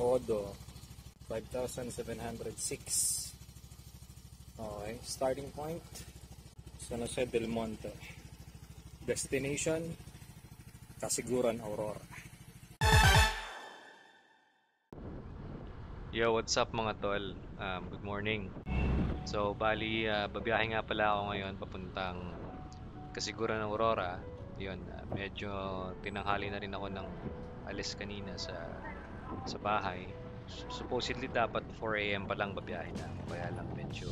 Odo 5,706. Okay, starting point San Jose del Monte. Destination Kasiguran, Aurora. Yo, what's up mga tol? Good morning. So, bali, babiyahe nga pala ako ngayon papuntang Kasiguran, Aurora. Yun, medyo tinanghali na rin ako ng alis kanina sa bahay. Supposedly dapat 4 AM pa lang babiyahe na ako. Kaya lang medyo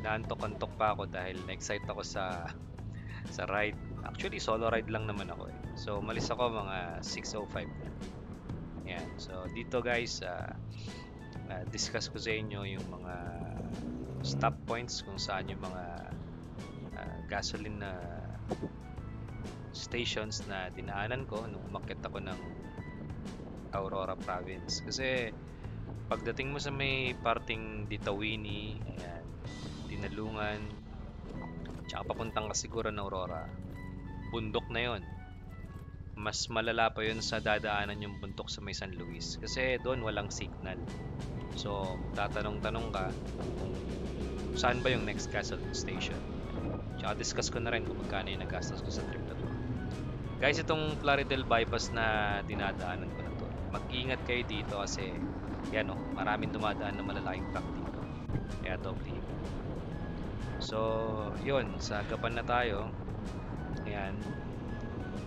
naantok-antok pa ako dahil na-excite ako sa ride. Actually, solo ride lang naman ako eh. So, malis ako mga 6:05 na. Yan. So, dito guys, discuss ko sa inyo yung mga stop points kung saan yung mga gasoline na stations na dinaanan ko nung umakyat ako ng Aurora Province. Kasi pagdating mo sa may parting Ditawini, ayan, Dinalungan, tsaka papuntang Kasiguran, Aurora, bundok na yon. Mas malala pa yun sa dadaanan yung bundok sa may San Luis. Kasi doon walang signal. So, tatanong-tanong ka kung saan ba yung next gasoline station. Tsaka discuss ko na rin kung magkano yung nagastos ko sa trip na to. Guys, itong Plaridel bypass na dinadaanan ko na to, mag-ingat kayo dito kasi yan o, maraming dumadaan na malalaking truck dito. Kaya doble. So, yun, sa Gapan na tayo. Ayan.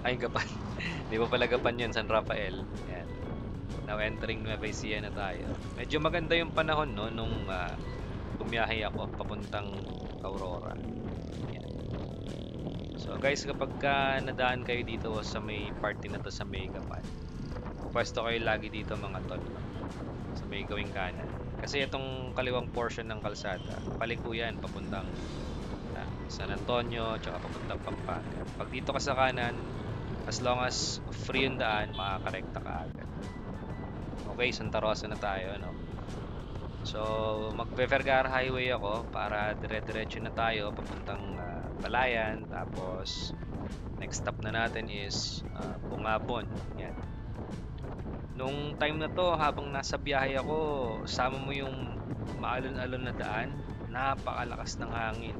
Ay, Gapan. Di ba pala Gapan yun, San Rafael. Ayan. Now entering Nueva Ecija na tayo. Medyo maganda yung panahon no nung bumiyahe ako papuntang Aurora. Ayan. So guys, kapag nadaan kayo dito sa may party na to sa may Gapan, pwesto kayo lagi dito mga tol, no? Sa may gawing kanan. Kasi itong kaliwang portion ng kalsada, paliko yan papuntang San Antonio, tsaka papuntang Pampanga. Pag dito ka sa kanan, as long as free yung daan, makakarekta ka agad. Okay, Santa Rosa na tayo, no? So, magbe-Vergara Highway ako para dire-diretso na tayo papuntang Palayan. Tapos, next stop na natin is Bungabon. Yan. Nung time na to, habang nasa biyahe ako, sama mo yung maalon-alon na daan, napakalakas ng hangin.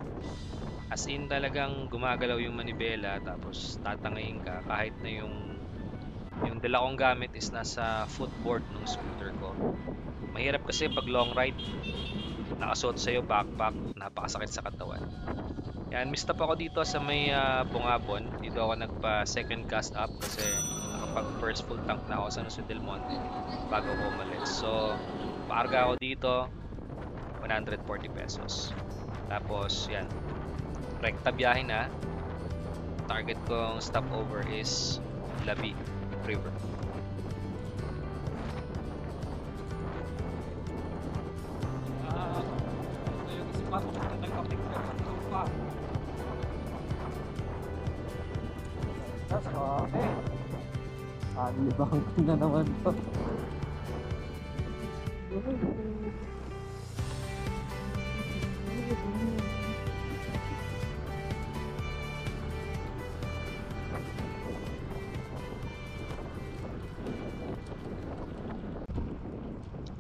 As in talagang gumagalaw yung manibela, tapos tatangayin ka kahit na yung dala kong gamit is nasa footboard ng scooter ko. Mahirap kasi pag long ride, nakasuot sa'yo backpack, napakasakit sa katawan. Yan, mistop ako dito sa may Bungabon. Dito ako nagpa second gas up kasi nakapag first full tank na ako sa San Jose del Monte bago ako umalis. So, paarga ako dito, 140 pesos. Tapos, yan, rekta biyahe na. Target kong stopover is Labi River. Libang na naman to.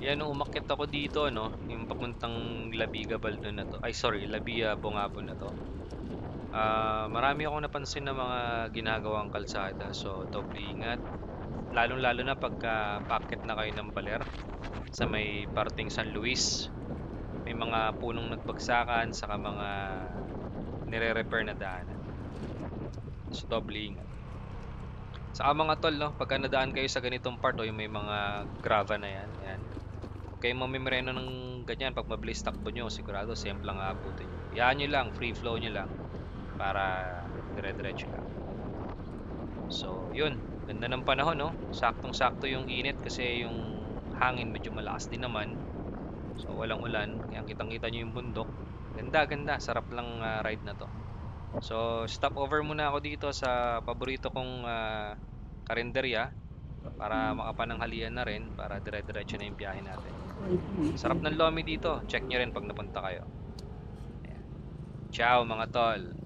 Yan, nung umakyat ako dito, no, yung papuntang Labi Gabaldon na to. Ay, sorry, Labi Bungabon na to. Marami akong napansin na mga ginagawang kalsada. So, doble ingat. Lalong-lalo na pagka paakyat na kayo ng Baler sa may parting San Luis. May mga punong nagbagsakan, saka mga nire-repair na daanan. So, doble ingat. Saka mga tol, no, pagka nadaan kayo sa ganitong part, o yung may mga grava na yan, yan. Kayo mamimreno ng ganyan, pag mabilis takbo nyo, sigurado siyempre lang aabutin nyo. Yan nyo lang, free flow nyo lang para dire-diretso lang. So, yun, ganda ng panahon, no? Saktong-sakto yung init kasi yung hangin medyo malakas din naman. So, walang ulan, kaya kitang-kita nyo yung bundok. Ganda, sarap lang ride na to. So, stop over muna ako dito sa paborito kong karinderya para makapananghalian na rin, para dire-diretso na yung biyahe natin. Sarap ng lomi dito. Check nyo rin pag napunta kayo. Ayan. Ciao mga tol.